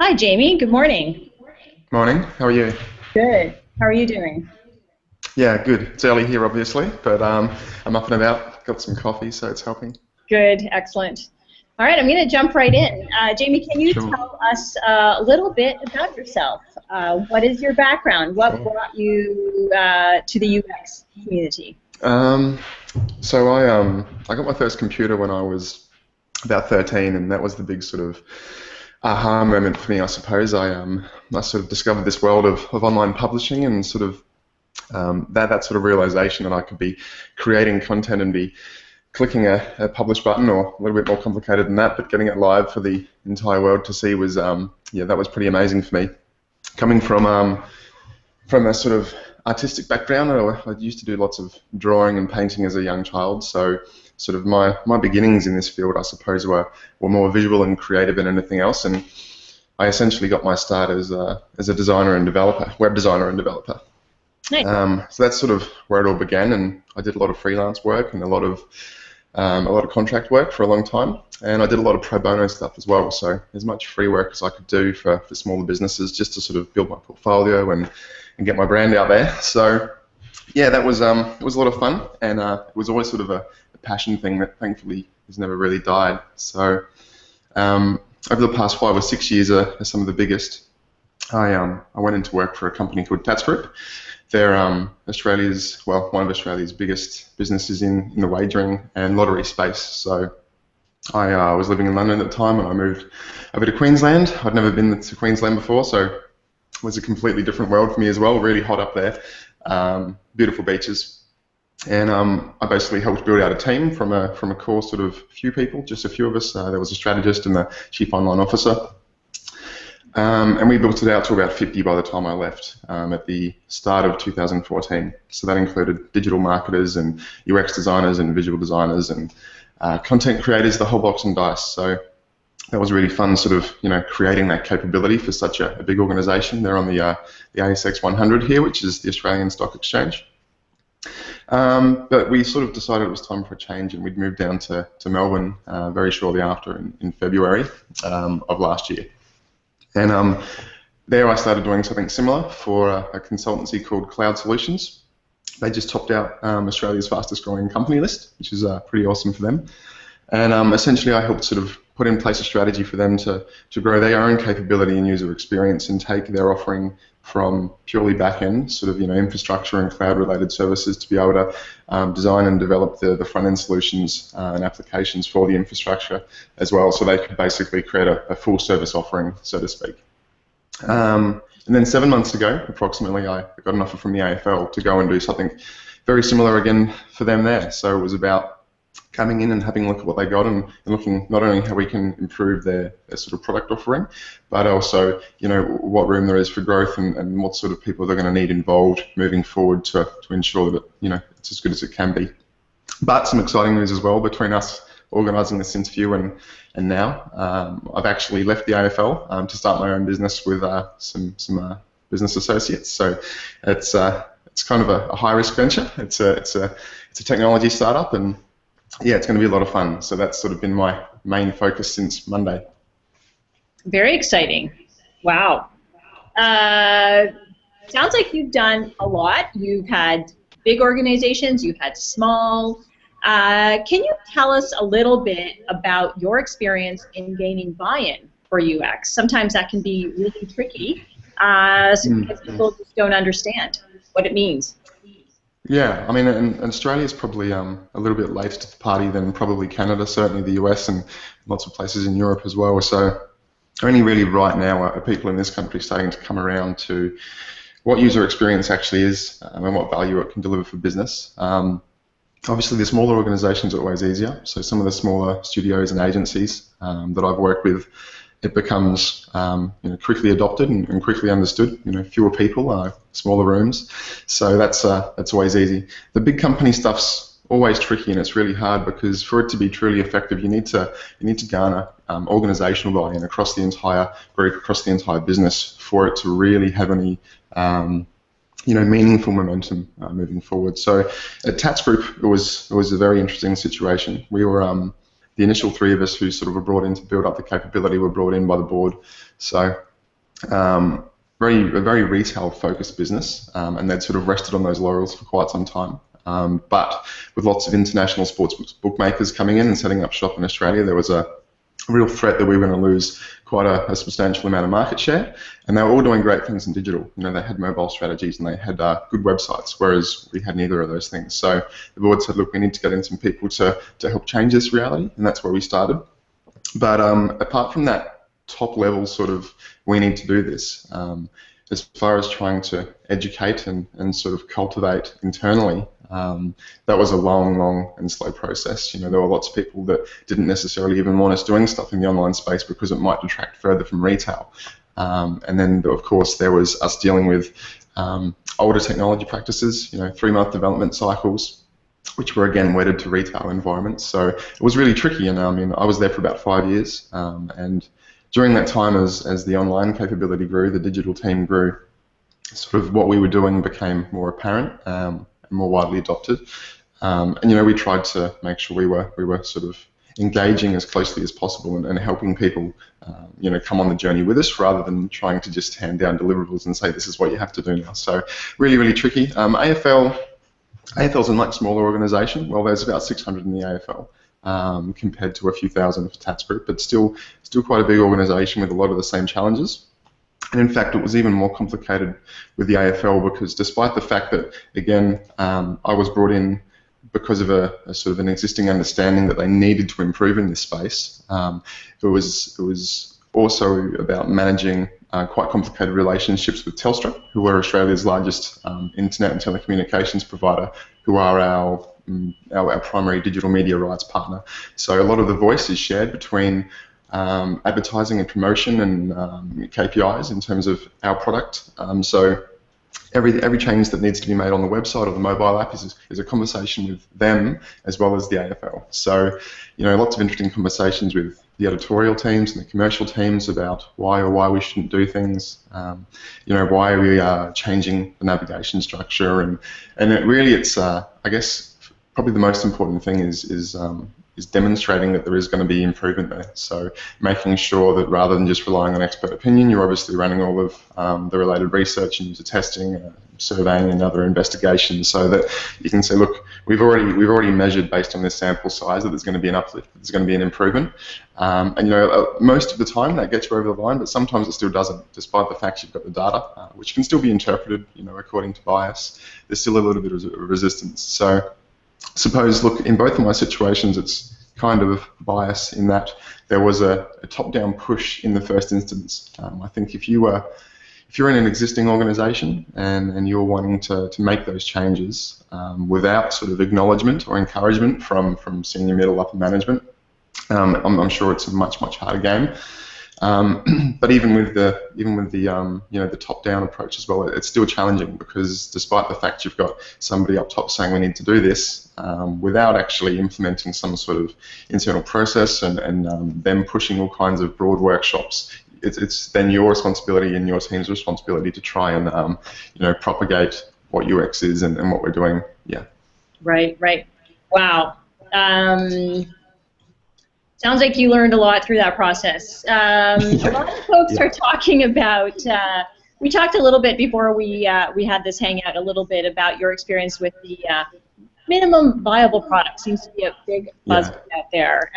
Hi, Jamie. Good morning. Morning, how are you? Good. How are you doing? Yeah, good. It's early here, obviously, but I'm up and about. Got some coffee, so it's helping. Good. Excellent. All right, I'm going to jump right in. Jamie, can you Sure. tell us a little bit about yourself? What is your background? What Sure. brought you to the UX community? Um, so I got my first computer when I was about 13, and that was the big sort of aha moment for me, I suppose. I sort of discovered this world of online publishing and sort of that sort of realization that I could be creating content and be clicking a publish button, or a little bit more complicated than that, but getting it live for the entire world to see was yeah, that was pretty amazing for me. Coming from a sort of artistic background, I used to do lots of drawing and painting as a young child, so sort of my beginnings in this field, I suppose, were more visual and creative than anything else, and I essentially got my start as a designer and developer, web designer and developer. Nice. So that's sort of where it all began, and I did a lot of freelance work and a lot of contract work for a long time, and I did a lot of pro bono stuff as well. So as much free work as I could do for smaller businesses, just to sort of build my portfolio and get my brand out there. So yeah, that was it was a lot of fun, and it was always sort of a passion thing that thankfully has never really died. So um, over the past 5 or 6 years are some of the biggest. I went into work for a company called Tatts Group. They're one of Australia's biggest businesses in the wagering and lottery space. So I was living in London at the time, and I moved over to Queensland. I'd never been to Queensland before, so it was a completely different world for me as well. Really hot up there, beautiful beaches, and I basically helped build out a team from a core sort of few people, just a few of us. There was a strategist and the chief online officer. And we built it out to about 50 by the time I left at the start of 2014. So that included digital marketers and UX designers and visual designers and content creators, the whole box and dice. So that was really fun, sort of, creating that capability for such a big organisation. They're on the ASX 100 here, which is the Australian Stock Exchange. But we sort of decided it was time for a change, and we'd moved down to Melbourne very shortly after in February of last year. And there I started doing something similar for a consultancy called Cloud Solutions. They just topped out Australia's fastest growing company list, which is pretty awesome for them. And essentially I helped sort of put in place a strategy for them to grow their own capability and user experience and take their offering from purely back-end, sort of, infrastructure and cloud-related services to be able to design and develop the front-end solutions and applications for the infrastructure as well, so they could basically create a full-service offering, so to speak. And then 7 months ago, approximately, I got an offer from the AFL to go and do something very similar again for them there. So it was about coming in and having a look at what they got, and looking not only how we can improve their sort of product offering, but also, what room there is for growth, and what sort of people they're going to need involved moving forward to ensure that it's as good as it can be. But some exciting news as well between us organising this interview and now. I've actually left the AFL to start my own business with some business associates. So it's kind of a high risk venture. It's a technology startup, and yeah, it's going to be a lot of fun. So that's sort of been my main focus since Monday. Very exciting. Wow. Uh, Sounds like you've done a lot. You've had big organizations, you've had small. Can you tell us a little bit about your experience in gaining buy-in for UX? Sometimes that can be really tricky because people just don't understand what it means. Yeah, I mean, and Australia's probably a little bit later to the party than probably Canada, certainly the US, and lots of places in Europe as well. So only really right now are people in this country starting to come around to what user experience actually is, and what value it can deliver for business. Obviously, the smaller organisations are always easier. So some of the smaller studios and agencies that I've worked with, it becomes quickly adopted and quickly understood. Fewer people, smaller rooms, so that's always easy. The big company stuff's always tricky, and it's really hard because for it to be truly effective, you need to garner organisational buy-in across the entire group, across the entire business, for it to really have any meaningful momentum moving forward. So at Tatts Group, it was a very interesting situation. We were the initial three of us who sort of were brought in to build up the capability were brought in by the board. So Um, a very retail-focused business, and they'd sort of rested on those laurels for quite some time. But with lots of international sports bookmakers coming in and setting up shop in Australia, there was a real threat that we were going to lose quite a substantial amount of market share. And they were all doing great things in digital. You know, they had mobile strategies and they had good websites, whereas we had neither of those things. So the board said, look, we need to get in some people to help change this reality, and that's where we started. But apart from that top level sort of, we need to do this, as far as trying to educate and sort of cultivate internally, that was a long and slow process. You know, there were lots of people that didn't necessarily even want us doing stuff in the online space because it might detract further from retail. And then, of course, there was us dealing with older technology practices, you know, 3-month development cycles, which were again wedded to retail environments. So it was really tricky, and I mean, I was there for about 5 years, and during that time, as the online capability grew, the digital team grew, sort of what we were doing became more apparent and more widely adopted. And you know, we tried to make sure we were sort of engaging as closely as possible and helping people, you know, come on the journey with us rather than trying to just hand down deliverables and say this is what you have to do now. So really tricky. AFL's a much smaller organisation. Well, there's about 600 in the AFL. Compared to a few thousand for Tatts Group, but still quite a big organisation with a lot of the same challenges. And in fact, it was even more complicated with the AFL because despite the fact that, again, I was brought in because of a sort of an existing understanding that they needed to improve in this space, it was also about managing quite complicated relationships with Telstra, who are Australia's largest internet and telecommunications provider, who are our primary digital media rights partner. So a lot of the voice is shared between advertising and promotion and KPIs in terms of our product. So every change that needs to be made on the website or the mobile app is a conversation with them as well as the AFL. So, you know, lots of interesting conversations with the editorial teams and the commercial teams about why we shouldn't do things, you know, why we are changing the navigation structure, and it really, it's I guess probably the most important thing is demonstrating that there is going to be improvement there. So making sure that rather than just relying on expert opinion, you're obviously running all of the related research and user testing, surveying and other investigations, so that you can say, look, we've already measured based on this sample size that there's going to be an uplift, there's going to be an improvement. And you know, most of the time that gets you over the line, but sometimes it still doesn't, despite the fact you've got the data, which can still be interpreted, you know, according to bias. There's still a little bit of resistance. So suppose, look, in both of my situations, it's kind of bias in that there was a top-down push in the first instance. I think if you're in an existing organisation and you're wanting to make those changes without sort of acknowledgement or encouragement from senior, middle, upper management, I'm sure it's a much harder game. But even with the you know, the top-down approach as well, it's still challenging because despite the fact you've got somebody up top saying we need to do this, without actually implementing some sort of internal process and them pushing all kinds of broad workshops, it's then your responsibility and your team's responsibility to try and you know, propagate what UX is and what we're doing. Yeah. Right. Wow. Sounds like you learned a lot through that process. A lot of folks are talking about, we talked a little bit before we had this hangout a little bit about your experience with the minimum viable product. Seems to be a big buzzword out there.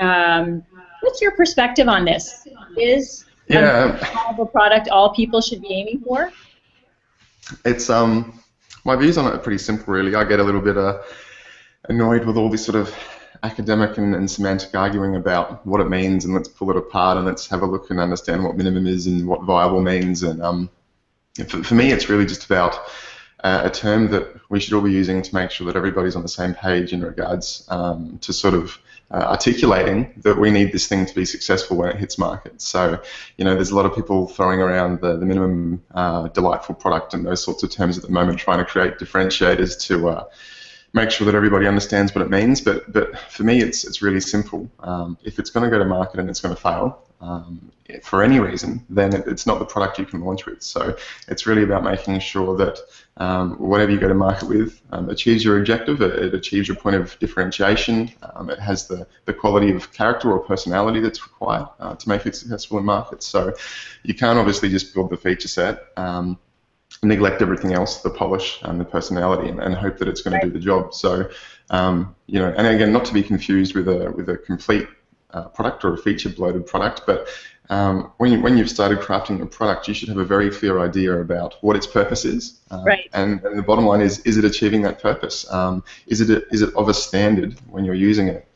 What's your perspective on this? Is a minimum viable product all people should be aiming for? It's my views on it are pretty simple, really. I get a little bit annoyed with all this sort of academic and semantic arguing about what it means, and let's pull it apart and let's have a look and understand what minimum is and what viable means. And for me, it's really just about a term that we should all be using to make sure that everybody's on the same page in regards to sort of articulating that we need this thing to be successful when it hits market. So, you know, there's a lot of people throwing around the minimum delightful product and those sorts of terms at the moment, trying to create differentiators to make sure that everybody understands what it means. But for me, it's really simple. If it's going to go to market and it's going to fail, for any reason, then it's not the product you can launch with. So it's really about making sure that whatever you go to market with achieves your objective, it achieves your point of differentiation, it has the quality of character or personality that's required to make it successful in markets. So you can't obviously just build the feature set, neglect everything else, the polish and the personality, and hope that it's going to do the job. So, you know, and again, not to be confused with a complete product or a feature-bloated product, but when you've started crafting a product, you should have a very clear idea about what its purpose is, and the bottom line is it achieving that purpose? Is it of a standard when you're using it?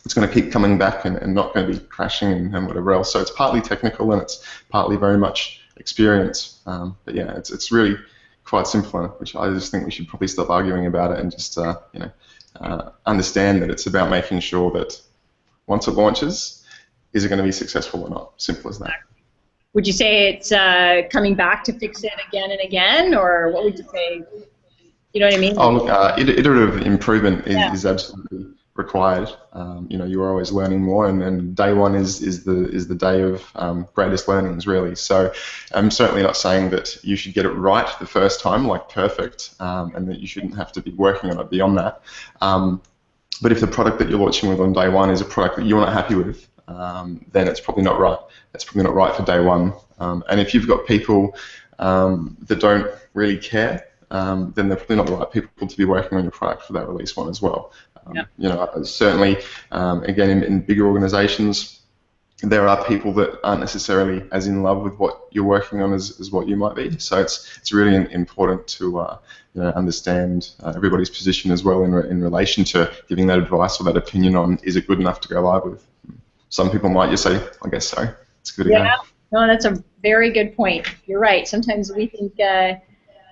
It's going to keep coming back and not going to be crashing and whatever else. So it's partly technical and it's partly very much experience. But yeah, it's really quite simple, which I just think we should probably stop arguing about it and just you know, understand that it's about making sure that once it launches, is it going to be successful or not? Simple as that. Would you say it's coming back to fix it again and again, or what would you say? You know what I mean? Oh, look, iterative improvement is absolutely required. You know, you're always learning more, and day one is the day of greatest learnings, really. So I'm certainly not saying that you should get it right the first time, like perfect, and that you shouldn't have to be working on it beyond that. But if the product that you're launching with on day one is a product that you're not happy with, then it's probably not right. It's probably not right for day one. And if you've got people that don't really care, then they're probably not the right people to be working on your product for that release one as well. You know, certainly, again, in bigger organizations, there are people that aren't necessarily as in love with what you're working on as what you might be. So it's really important to you know, understand everybody's position as well in relation to giving that advice or that opinion on, is it good enough to go live with. Some people might just say, I guess so. It's good to go. Yeah, no, that's a very good point. You're right. Sometimes we think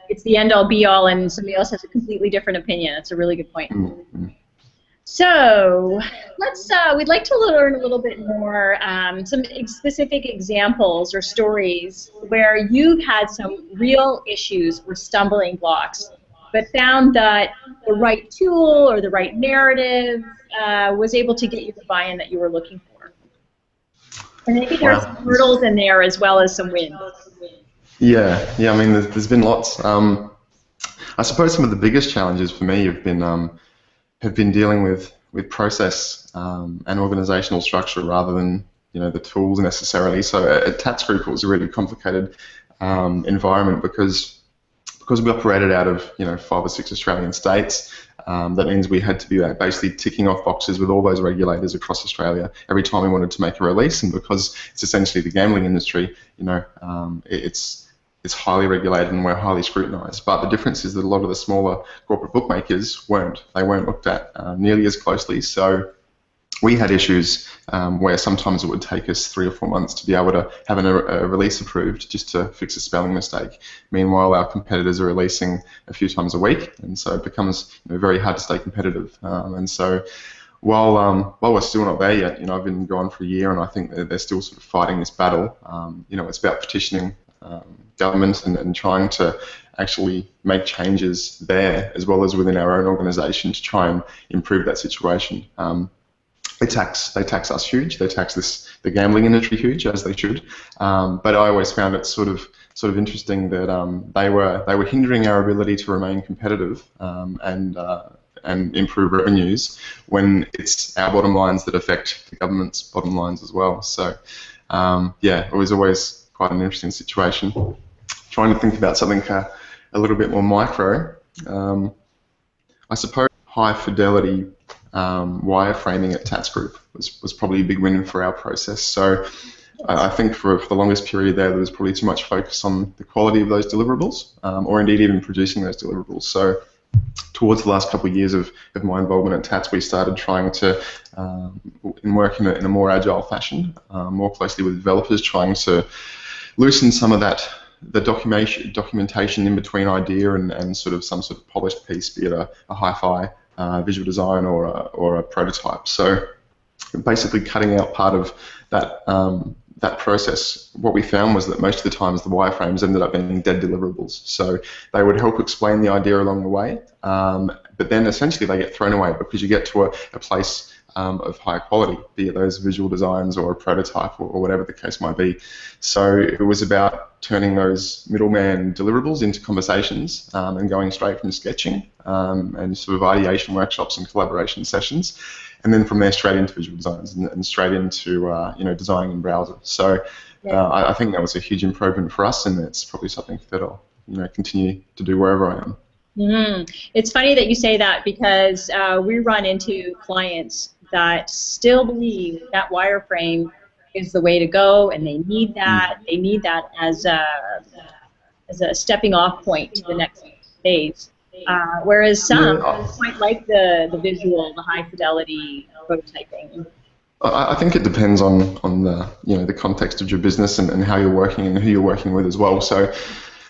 it's the end-all, be-all, and somebody else has a completely different opinion. That's a really good point. Mm-hmm. So we'd like to learn a little bit more, some specific examples or stories where you've had some real issues or stumbling blocks, but found that the right tool or the right narrative was able to get you the buy-in that you were looking for. And maybe there's some hurdles in there as well as some wins. Yeah. I mean, there's been lots. I suppose some of the biggest challenges for me have been dealing with process and organizational structure rather than, you know, the tools necessarily. So at Tatts Group, it was a really complicated environment because we operated out of, you know, 5 or 6 Australian states. That means we had to be basically ticking off boxes with all those regulators across Australia every time we wanted to make a release, and because it's essentially the gambling industry, you know, it's highly regulated and we're highly scrutinised. But the difference is that a lot of the smaller corporate bookmakers weren't. They weren't looked at nearly as closely. So we had issues where sometimes it would take us 3 or 4 months to be able to have a release approved just to fix a spelling mistake. Meanwhile, our competitors are releasing a few times a week, and so it becomes, you know, very hard to stay competitive. And so while we're still not there yet, you know, I've been gone for a year, and I think that they're still sort of fighting this battle. You know, it's about petitioning government and trying to actually make changes there as well as within our own organisation to try and improve that situation. They tax us huge. They tax the gambling industry huge, as they should. But I always found it sort of interesting that they were hindering our ability to remain competitive and improve revenues when it's our bottom lines that affect the government's bottom lines as well. So yeah, it was always quite an interesting situation. Trying to think about something a little bit more micro. I suppose high fidelity wireframing at Tatts Group was probably a big win for our process. So I think for the longest period there was probably too much focus on the quality of those deliverables, or indeed even producing those deliverables. So towards the last couple of years of my involvement at Tatts, we started trying to work in a more agile fashion, more closely with developers, trying to loosen some of the documentation in between idea and sort of some sort of polished piece, be it a hi-fi visual design or a prototype. So basically cutting out part of that process. What we found was that most of the times the wireframes ended up being dead deliverables. So they would help explain the idea along the way, but then essentially they get thrown away because you get to a place of high quality, be it those visual designs or a prototype or whatever the case might be. So it was about turning those middleman deliverables into conversations and going straight from sketching and sort of ideation workshops and collaboration sessions, and then from there straight into visual designs and straight into designing in browser. So I think that was a huge improvement for us, and it's probably something that I'll continue to do wherever I am. It's funny that you say that, because we run into clients that still believe that wireframe is the way to go, and they need that. They need that as a stepping off point to the next phase. Whereas some quite like the visual, the high fidelity prototyping. I think it depends on the context of your business and how you're working and who you're working with as well. So,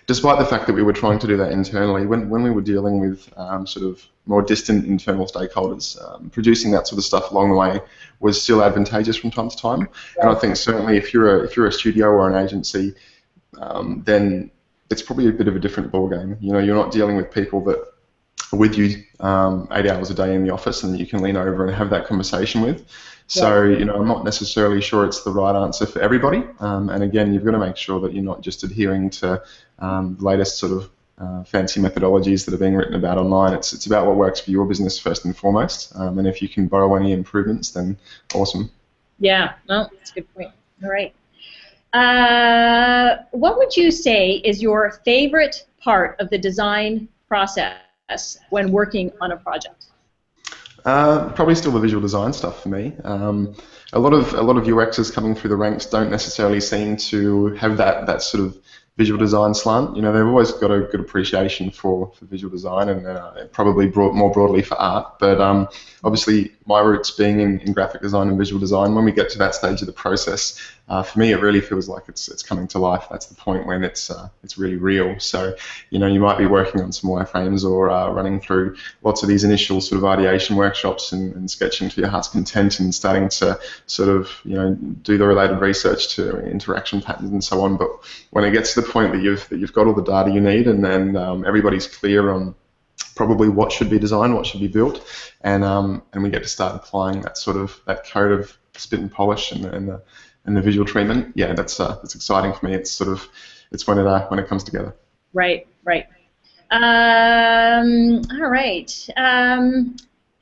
despite the fact that we were trying to do that internally, when we were dealing with sort of more distant internal stakeholders, producing that sort of stuff along the way was still advantageous from time to time. And I think certainly if you're a studio or an agency, then it's probably a bit of a different ballgame. You're not dealing with people that are with you 8 hours a day in the office and that you can lean over and have that conversation with. So, I'm not necessarily sure it's the right answer for everybody. And again, you've got to make sure that you're not just adhering to the latest sort of fancy methodologies that are being written about online. It's about what works for your business first and foremost. And if you can borrow any improvements, then awesome. Yeah, no, that's a good point. All right. What would you say is your favorite part of the design process when working on a project? Probably still the visual design stuff for me. A lot of UXers coming through the ranks don't necessarily seem to have that sort of visual design slant. They've always got a good appreciation for visual design and probably more broadly for art. But obviously, my roots being in graphic design and visual design, when we get to that stage of the process, for me, it really feels like it's coming to life. That's the point when it's really real. So, you might be working on some wireframes or running through lots of these initial sort of ideation workshops and sketching to your heart's content and starting to sort of, do the related research to interaction patterns and so on. But when it gets to the point that you've got all the data you need, and then everybody's clear on probably what should be designed, what should be built, and we get to start applying that code of spit and polish and the visual treatment. Yeah, that's exciting for me. It's when it comes together. Right. All right.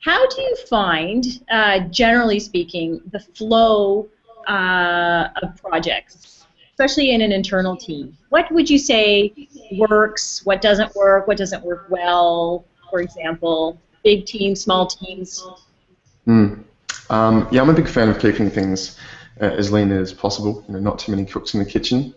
How do you find, generally speaking, the flow of projects, especially in an internal team? What would you say works? What doesn't work? What doesn't work well? For example, big teams, small teams. Yeah, I'm a big fan of keeping things as lean as possible. Not too many cooks in the kitchen.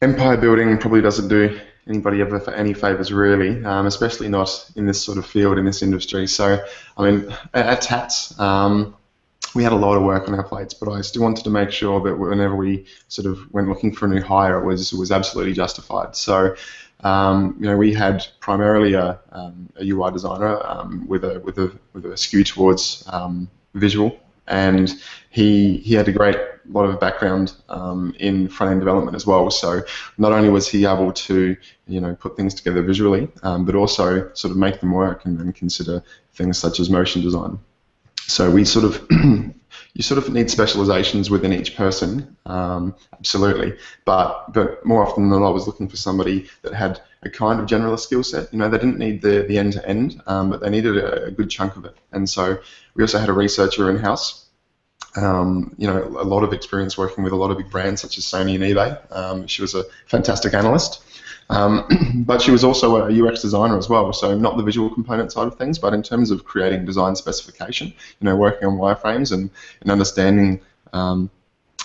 Empire building probably doesn't do anybody ever for any favours, really, especially not in this sort of field, in this industry. So, I mean, at Tatts, we had a lot of work on our plates, but I still wanted to make sure that whenever we sort of went looking for a new hire, it was absolutely justified. So, we had primarily a UI designer with a skew towards visual, and he had a great lot of background in front-end development as well. So not only was he able to put things together visually, but also sort of make them work and consider things such as motion design. So we sort of you sort of need specializations within each person, absolutely. But more often than not, I was looking for somebody that had a kind of generalist skill set. They didn't need the end-to-end, but they needed a good chunk of it. And so we also had a researcher in-house. A lot of experience working with a lot of big brands such as Sony and eBay. She was a fantastic analyst. But she was also a UX designer as well, so not the visual component side of things, but in terms of creating design specification, working on wireframes and understanding,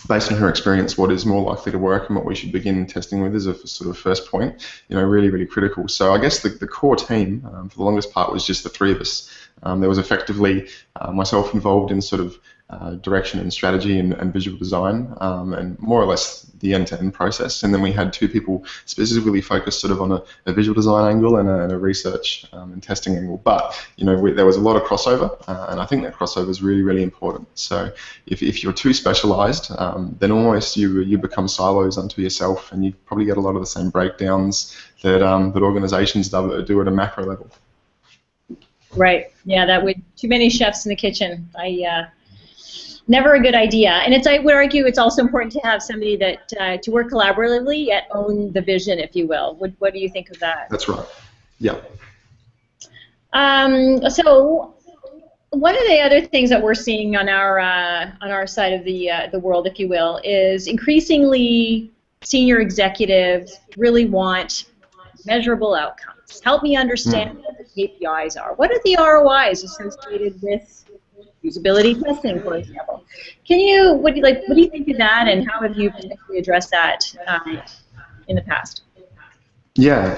based on her experience, what is more likely to work and what we should begin testing with as a sort of first point, really, really critical. So I guess the core team, for the longest part, was just the three of us. There was effectively myself involved in sort of direction and strategy and visual design, and more or less the end-to-end process. And then we had two people specifically focused sort of on a visual design angle and a research and testing angle. But there was a lot of crossover, and I think that crossover is really, really important. So if you're too specialized, then almost you become silos unto yourself, and you probably get a lot of the same breakdowns that organizations do at a macro level. Right. Yeah, that would too many chefs in the kitchen. Never a good idea. And I would argue it's also important to have somebody that to work collaboratively yet own the vision, if you will. What do you think of that? That's right. Yeah. So one of the other things that we're seeing on our side of the world, if you will, is increasingly senior executives really want measurable outcomes. Help me understand what the KPIs are. What are the ROIs associated with usability testing, for example? What do you think of that, and how have you potentially addressed that in the past? Yeah,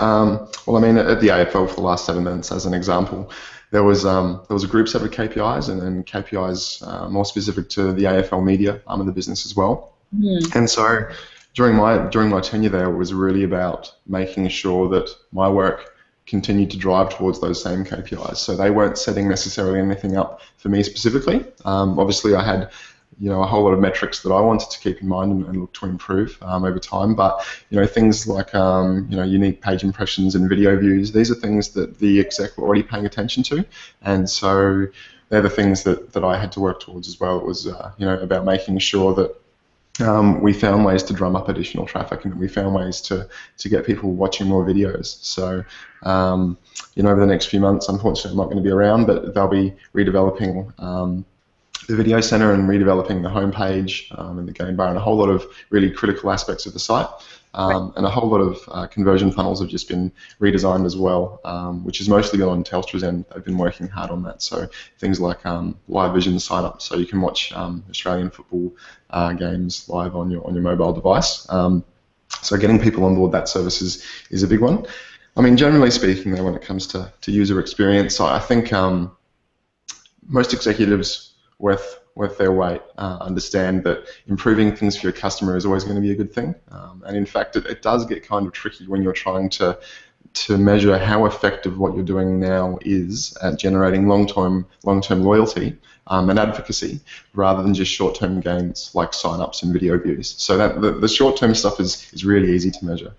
well, I mean, at the AFL for the last 7 months, as an example, there was a group set of KPIs and then KPIs more specific to the AFL media arm of the business as well. And so during my tenure there, it was really about making sure that my work continued to drive towards those same KPIs. So they weren't setting necessarily anything up for me specifically. Obviously, I had a whole lot of metrics that I wanted to keep in mind and look to improve over time. But things like unique page impressions and video views, these are things that the exec were already paying attention to, and so they're the things that I had to work towards as well. It was about making sure that we found ways to drum up additional traffic, and we found ways to get people watching more videos. So over the next few months, unfortunately, I'm not going to be around, but they'll be redeveloping the video center and redeveloping the homepage and the game bar and a whole lot of really critical aspects of the site. And a whole lot of conversion funnels have just been redesigned as well, which is mostly been on Telstra's end. They've been working hard on that. So things like live vision sign up, so you can watch Australian football games live on your mobile device. So getting people on board that service is a big one. I mean, generally speaking, though, when it comes to user experience, I think most executives worth their weight understand that improving things for your customer is always going to be a good thing. And in fact, it does get kind of tricky when you're trying to measure how effective what you're doing now is at generating long-term loyalty and advocacy, rather than just short-term gains like sign-ups and video views. So that the short-term stuff is really easy to measure.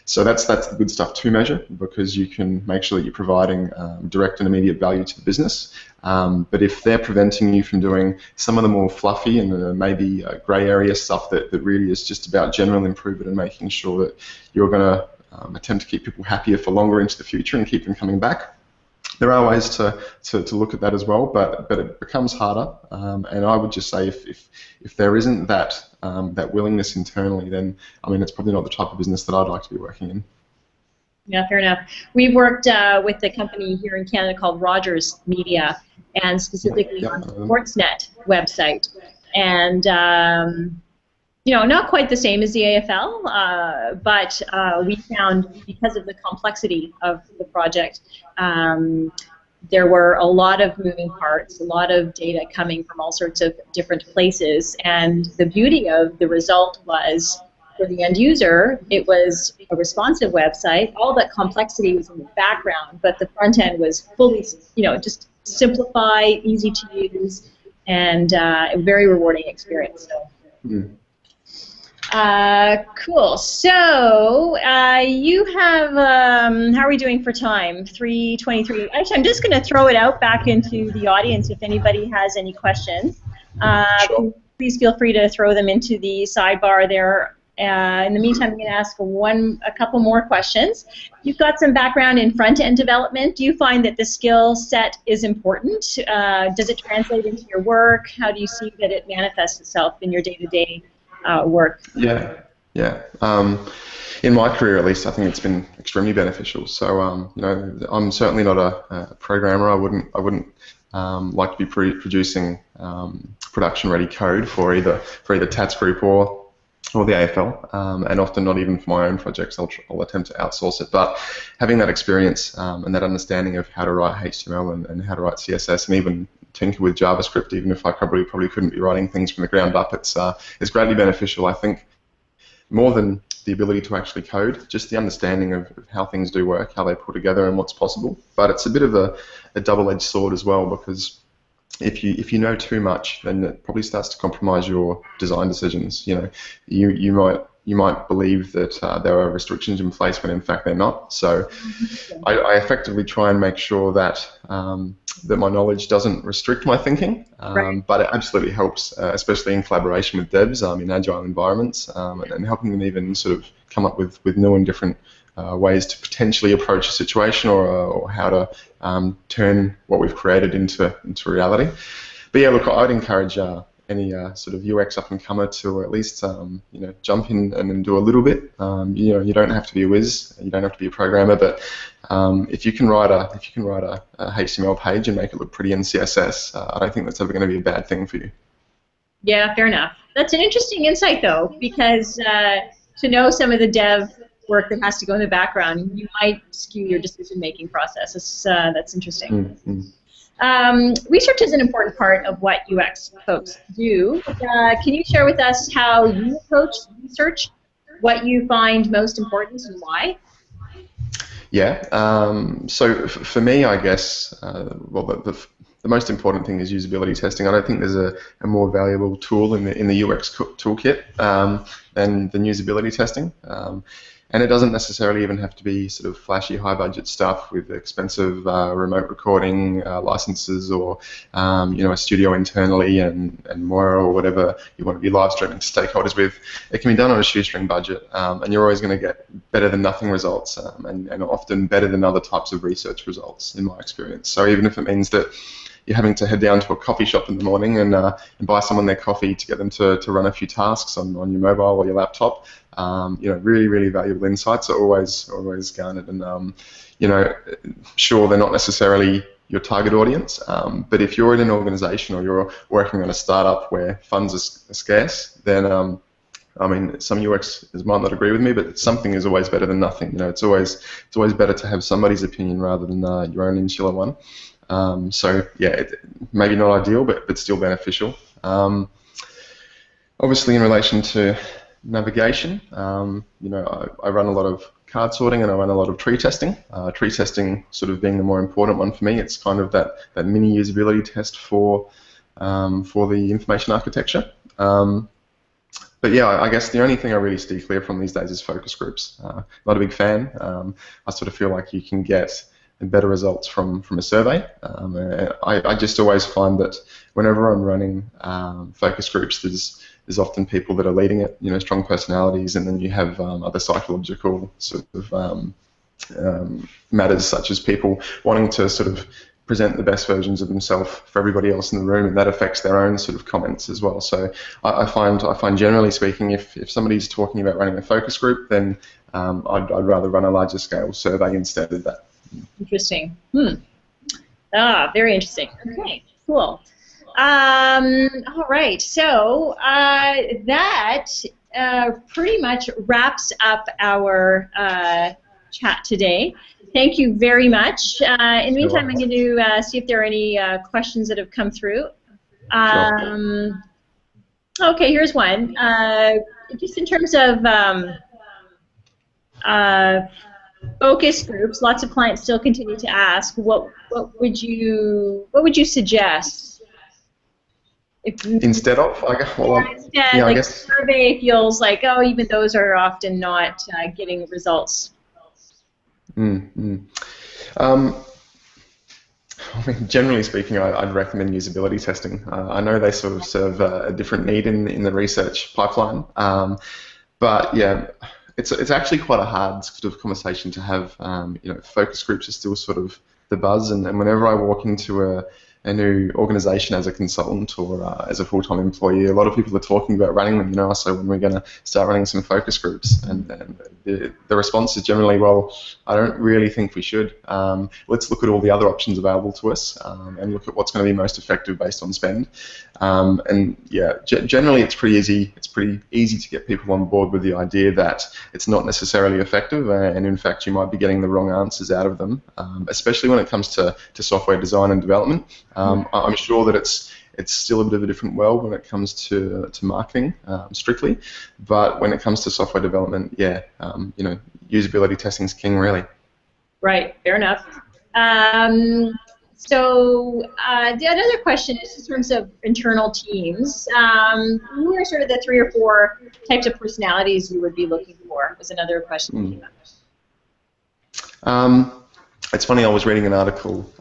So that's the good stuff to measure, because you can make sure that you're providing direct and immediate value to the business. But if they're preventing you from doing some of the more fluffy and maybe grey area stuff that really is just about general improvement and making sure that you're going to attempt to keep people happier for longer into the future and keep them coming back, there are ways to look at that as well, but it becomes harder. And I would just say if there isn't that willingness internally, then I mean it's probably not the type of business that I'd like to be working in. Yeah, fair enough. We've worked with a company here in Canada called Rogers Media, and specifically on the Sportsnet website. And not quite the same as the AFL, but we found, because of the complexity of the project, there were a lot of moving parts, a lot of data coming from all sorts of different places, and the beauty of the result was, for the end user, it was a responsive website. All that complexity was in the background, but the front end was fully, just simplified, easy to use, and a very rewarding experience. So. Cool. So you have, how are we doing for time? 3:23. Actually, I'm just going to throw it out back into the audience if anybody has any questions. Sure. Please feel free to throw them into the sidebar there. In the meantime, I'm going to ask a couple more questions. You've got some background in front-end development. Do you find that the skill set is important? Does it translate into your work? How do you see that it manifests itself in your day-to-day work? Yeah. In my career, at least, I think it's been extremely beneficial. So, I'm certainly not a programmer. I wouldn't like to be producing production-ready code for either Tatts Group or the AFL, and often not even for my own projects. I'll attempt to outsource it. But having that experience and that understanding of how to write HTML and how to write CSS, and even tinker with JavaScript, even if I probably couldn't be writing things from the ground up, it's greatly beneficial. I think more than the ability to actually code, just the understanding of how things do work, how they put together, and what's possible. But it's a bit of a double-edged sword as well, because if you know too much, then it probably starts to compromise your design decisions. You might you might believe that there are restrictions in place when in fact they're not. So I effectively try and make sure that that my knowledge doesn't restrict my thinking, but it absolutely helps, especially in collaboration with devs in agile environments, and helping them even sort of come up with new and different ways to potentially approach a situation, or how to turn what we've created into reality. But yeah, look, I'd encourage any sort of UX up and comer to at least jump in and do a little bit. You don't have to be a whiz, you don't have to be a programmer, but if you can write a HTML page and make it look pretty in CSS, I don't think that's ever going to be a bad thing for you. Yeah, fair enough. That's an interesting insight, though, because to know some of the dev work that has to go in the background, you might skew your decision-making process. That's interesting. Research is an important part of what UX folks do. Can you share with us how you approach research, what you find most important and why? Yeah, so for me, I guess, well, the most important thing is usability testing. I don't think there's a more valuable tool in the UX toolkit than usability testing. And it doesn't necessarily even have to be sort of flashy, high-budget stuff with expensive remote recording licenses, or a studio internally and more, or whatever you want to be live streaming to stakeholders with. It can be done on a shoestring budget, and you're always going to get better than nothing results, and often better than other types of research results, in my experience. So even if it means that you're having to head down to a coffee shop in the morning and buy someone their coffee to get them to run a few tasks on your mobile or your laptop, really, really valuable insights are always garnered. And sure, they're not necessarily your target audience, but if you're in an organization or you're working on a startup where funds are scarce, then some UXs might not agree with me, but something is always better than nothing. It's always better to have somebody's opinion rather than your own insular one. So yeah, maybe not ideal, but still beneficial. Obviously, in relation to navigation, I run a lot of card sorting and I run a lot of tree testing. Tree testing sort of being the more important one for me. It's kind of that mini usability test for the information architecture. But yeah, I guess the only thing I really steer clear from these days is focus groups. Not a big fan. I sort of feel like you can get better results from a survey. I just always find that whenever I'm running focus groups, there's often people that are leading it, strong personalities, and then you have other psychological sort of matters, such as people wanting to sort of present the best versions of themselves for everybody else in the room, and that affects their own sort of comments as well. So I find generally speaking, if somebody's talking about running a focus group, then I'd rather run a larger scale survey instead of that. Interesting. Very interesting. Okay, cool. All right, so that pretty much wraps up our chat today. Thank you very much. In the meantime, I'm going to see if there are any questions that have come through. Okay, here's one. Just in terms of focus groups, lots of clients still continue to ask, what would you suggest? Instead of, I guess, I guess survey feels like, even those are often not getting results. Generally speaking, I'd recommend usability testing. I know they sort of serve a different need in the research pipeline, but yeah, it's actually quite a hard sort of conversation to have. Focus groups are still sort of the buzz, and whenever I walk into a new organization as a consultant or as a full-time employee, a lot of people are talking about running them, so when we're going to start running some focus groups, and the response is generally, well, I don't really think we should. Let's look at all the other options available to us and look at what's going to be most effective based on spend. And yeah, generally it's pretty easy. It's pretty easy to get people on board with the idea that it's not necessarily effective, and in fact you might be getting the wrong answers out of them, especially when it comes to software design and development. I'm sure that it's still a bit of a different world when it comes to marketing strictly, but when it comes to software development, yeah, usability testing is king, really. Right, fair enough. The other question is in terms of internal teams. Who are sort of the 3 or 4 types of personalities you would be looking for? Was another question that came up. It's funny, I was reading an article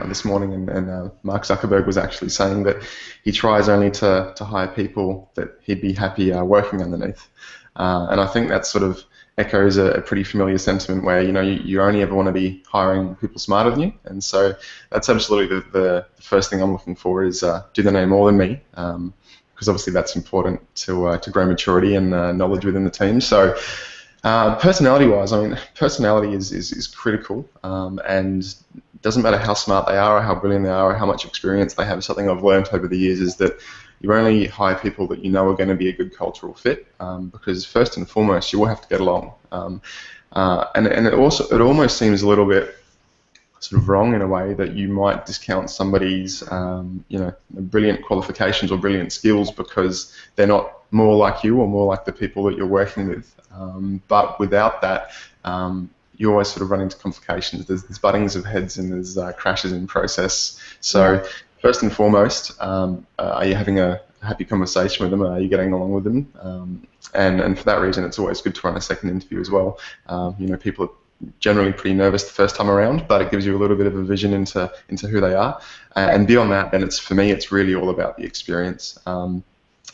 this morning, and Mark Zuckerberg was actually saying that he tries only to hire people that he'd be happy working underneath. And I think that sort of echoes a pretty familiar sentiment where, you only ever want to be hiring people smarter than you. And so that's absolutely the first thing I'm looking for is do they know more than me? Because obviously that's important to grow maturity and knowledge within the team. So personality-wise, I mean, personality is critical, and it doesn't matter how smart they are or how brilliant they are or how much experience they have. Something I've learned over the years is that you only hire people that you know are going to be a good cultural fit, because first and foremost, you will have to get along. And it almost seems a little bit sort of wrong in a way that you might discount somebody's brilliant qualifications or brilliant skills because they're not more like you or more like the people that you're working with. But without that, you always sort of run into complications. There's buttings of heads and there's crashes in process. So first and foremost, are you having a happy conversation with them? Are you getting along with them? And for that reason, it's always good to run a second interview as well. People are generally pretty nervous the first time around, but it gives you a little bit of a vision into who they are. And beyond that, then for me, it's really all about the experience.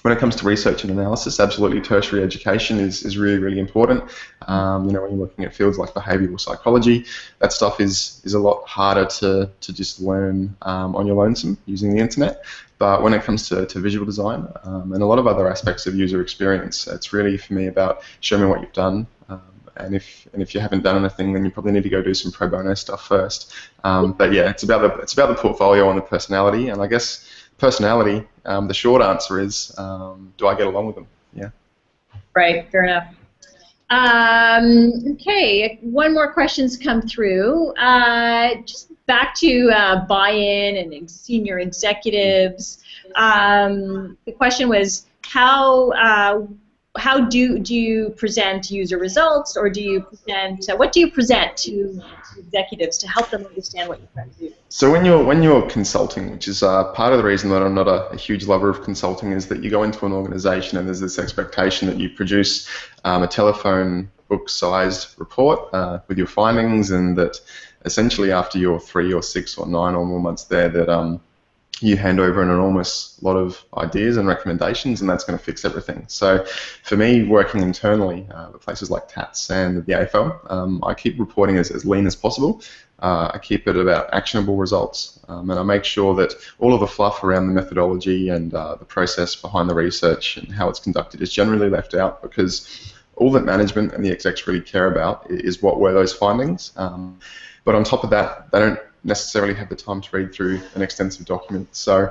When it comes to research and analysis, absolutely tertiary education is really, really important. When you're looking at fields like behavioural psychology, that stuff is a lot harder to just learn on your lonesome using the internet. But when it comes to visual design and a lot of other aspects of user experience, it's really for me about show me what you've done. And if you haven't done anything, then you probably need to go do some pro bono stuff first. But yeah, it's about the portfolio and the personality. And I guess personality, the short answer is, do I get along with them? Yeah. Right. Fair enough. Okay. One more question's come through. Just back to buy-in and senior executives. The question was how do you present user results, or do you present what do you present to executives to help them understand what you're trying to do? So when you're consulting, which is part of the reason that I'm not a huge lover of consulting, is that you go into an organisation and there's this expectation that you produce a telephone book-sized report with your findings, and that essentially after your 3 or 6 or 9 or more months there, that you hand over an enormous lot of ideas and recommendations, and that's going to fix everything. So for me, working internally at places like Tatts and the AFL, I keep reporting as lean as possible. I keep it about actionable results, and I make sure that all of the fluff around the methodology and the process behind the research and how it's conducted is generally left out, because all that management and the execs really care about is what were those findings. But on top of that, they don't necessarily have the time to read through an extensive document. So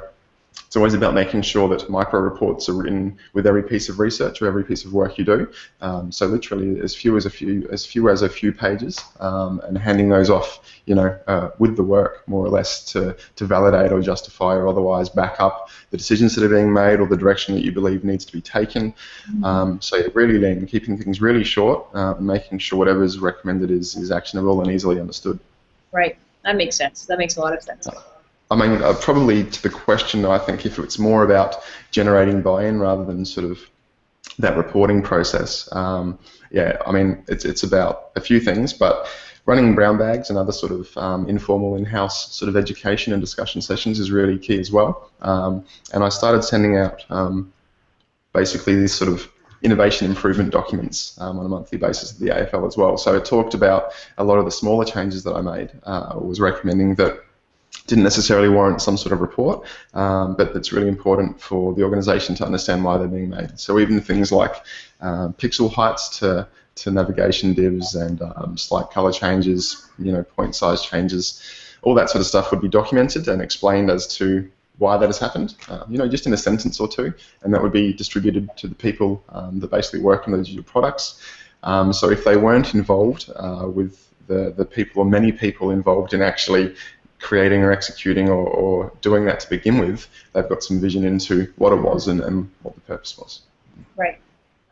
it's always about making sure that micro reports are written with every piece of research or every piece of work you do. So literally as few as a few pages, and handing those off, with the work more or less to validate or justify or otherwise back up the decisions that are being made or the direction that you believe needs to be taken. So yeah, really lean, keeping things really short, and making sure whatever is recommended is actionable and easily understood. Right. That makes sense. That makes a lot of sense. I mean, probably to the question, I think if it's more about generating buy-in rather than sort of that reporting process, yeah, I mean, it's about a few things, but running brown bags and other sort of informal in-house sort of education and discussion sessions is really key as well. And I started sending out basically these sort of innovation improvement documents on a monthly basis at the AFL as well. So it talked about a lot of the smaller changes that I made, was recommending that didn't necessarily warrant some sort of report, but it's really important for the organisation to understand why they're being made. So even things like pixel heights to navigation divs and slight colour changes, point size changes, all that sort of stuff would be documented and explained as to why that has happened, just in a sentence or two, and that would be distributed to the people that basically work on those digital products. So if they weren't involved with the people or many people involved in actually creating or executing or doing that to begin with, they've got some vision into what it was and what the purpose was. Right.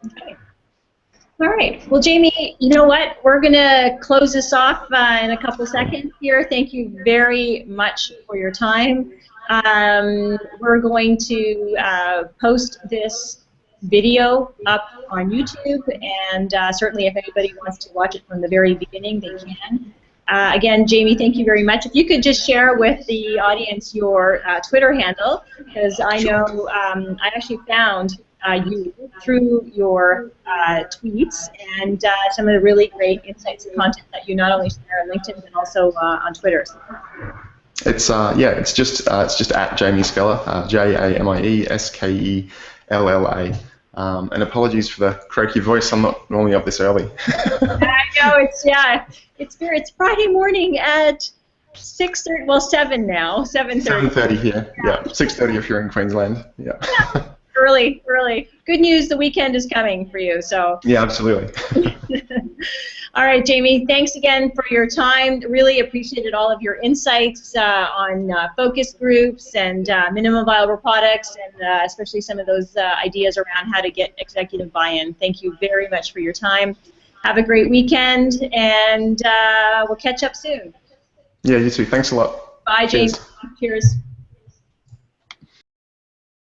Okay. All right. Well, Jamie, you know what? We're going to close this off in a couple seconds here. Thank you very much for your time. We're going to post this video up on YouTube, and certainly if anybody wants to watch it from the very beginning, they can. Again, Jamie, thank you very much. If you could just share with the audience your Twitter handle, because I know I actually found you through your tweets and some of the really great insights and content that you not only share on LinkedIn but also on Twitter. It's it's just at Jamie Skella, JamieSkella. And apologies for the croaky voice. I'm not normally up this early. I know it's Friday morning at 6:30. Well, 7 now. 7:30. 7:30 here. Yeah, 6:30 if you're in Queensland. Yeah. Early. Good news, the weekend is coming for you. So. Yeah, absolutely. All right, Jamie, thanks again for your time. Really appreciated all of your insights on focus groups and minimum viable products, and especially some of those ideas around how to get executive buy-in. Thank you very much for your time. Have a great weekend, and we'll catch up soon. Yeah, you too. Thanks a lot. Bye, Jamie. Cheers.